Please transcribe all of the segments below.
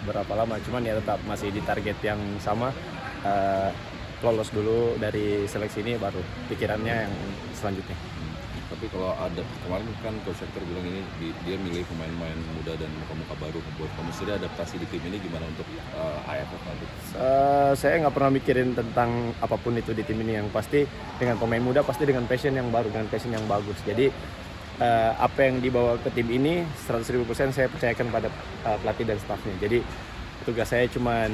berapa lama, cuman ya tetap masih di target yang sama, lolos dulu dari seleksi ini baru pikirannya yang selanjutnya. Tapi kalau ada kemarin kan Coach Hector bilang ini dia milih pemain-pemain muda dan muka-muka baru buat kamu sendiri adaptasi di tim ini gimana untuk AFF nanti? Saya nggak pernah mikirin tentang apapun itu di tim ini, yang pasti dengan pemain muda pasti dengan passion yang baru, dengan passion yang bagus. Jadi apa yang dibawa ke tim ini 100.000% saya percayakan pada pelatih dan stafnya. Jadi tugas saya cuman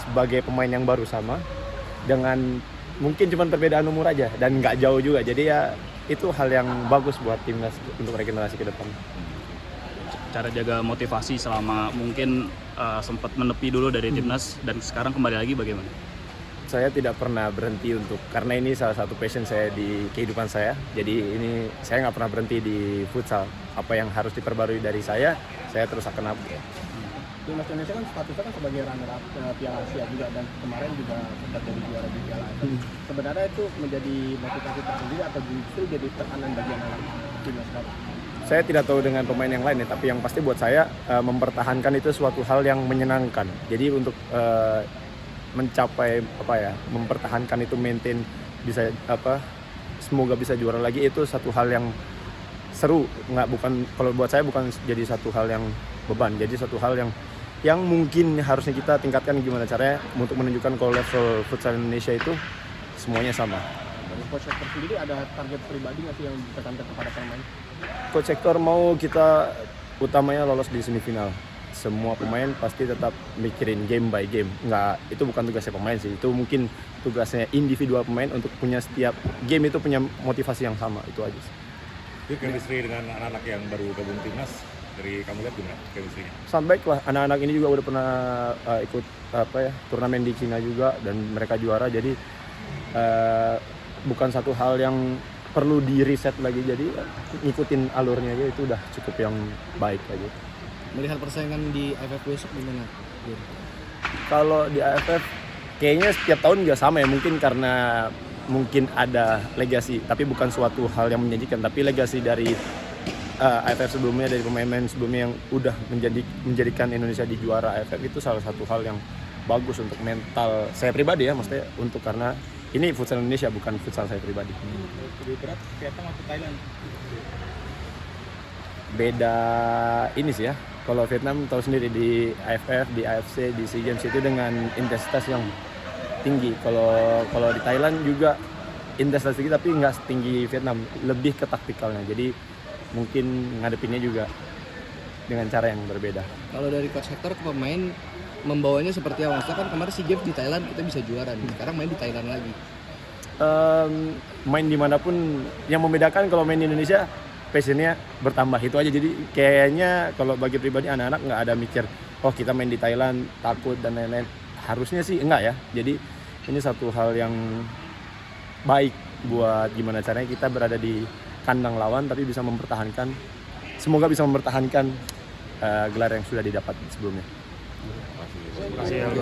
sebagai pemain yang baru sama, dengan mungkin cuman perbedaan umur aja dan nggak jauh juga. Jadi ya itu hal yang bagus buat timnas untuk regenerasi ke depan. Cara jaga motivasi selama mungkin sempat menepi dulu dari timnas dan sekarang kembali lagi bagaimana? Saya tidak pernah berhenti karena ini salah satu passion saya di kehidupan saya. Jadi ini saya nggak pernah berhenti di futsal. Apa yang harus diperbarui dari saya terus akan upgrade. Timnas Indonesia kan statusnya kan sebagai runner up Piala Asia juga, dan kemarin juga sempat jadi juara di Piala AFF. Sebenarnya itu menjadi motivasi tersendiri atau justru jadi tekanan bagi anak timnas sekarang? Saya tidak tahu dengan pemain yang lain ya, tapi yang pasti buat saya mempertahankan itu suatu hal yang menyenangkan. Jadi untuk mencapai mempertahankan itu, maintain bisa semoga bisa juara lagi, itu satu hal yang seru. Kalau buat saya bukan jadi satu hal yang beban, jadi satu hal yang mungkin harusnya kita tingkatkan gimana caranya untuk menunjukkan kalau level futsal Indonesia itu semuanya sama. Dari Coach Hector sendiri ada target pribadi nggak sih yang ditekankan kepada pemain? Coach Hector mau kita utamanya lolos di semifinal. Semua pemain pasti tetap mikirin game by game. Itu bukan tugasnya pemain sih, itu mungkin tugasnya individual pemain untuk punya setiap game itu punya motivasi yang sama, itu aja sih. Itu chemistry dengan anak-anak yang baru gabung timnas, dari kamu lihat gimana chemistry-nya? Sangat baik lah, anak-anak ini juga udah pernah ikut turnamen di Cina juga dan mereka juara, jadi bukan satu hal yang perlu di reset lagi, jadi ngikutin alurnya aja itu udah cukup yang baik aja. Melihat persaingan di AFF besok gimana? Kalau di AFF kayaknya setiap tahun juga sama ya, mungkin karena ada legasi, tapi bukan suatu hal yang menjanjikan, tapi legasi dari AFF sebelumnya, dari pemain-pemain sebelumnya yang udah menjadikan Indonesia di juara AFF, itu salah satu hal yang bagus untuk mental saya pribadi ya, maksudnya karena ini futsal Indonesia bukan futsal saya pribadi. Lebih berat Vietnam atau Thailand? Beda ini sih ya, kalau Vietnam tahu sendiri di AFF, di AFC, di SEA Games itu dengan intensitas yang tinggi. Kalau di Thailand juga intensitas tinggi tapi nggak setinggi Vietnam, lebih ke taktikalnya. Jadi mungkin ngadepinnya juga dengan cara yang berbeda. Kalau dari Coach Hector ke pemain membawanya seperti apa? Maksudnya kan kemarin SEA Games di Thailand kita bisa juara nih, sekarang main di Thailand lagi. Main dimanapun, yang membedakan kalau main di Indonesia passionnya bertambah, itu aja. Jadi kayaknya kalau bagi pribadi anak-anak nggak ada mikir kita main di Thailand takut dan lain-lain, harusnya sih enggak ya. Jadi ini satu hal yang baik buat gimana caranya kita berada di kandang lawan tapi bisa mempertahankan, semoga bisa mempertahankan gelar yang sudah didapat sebelumnya. Terima kasih.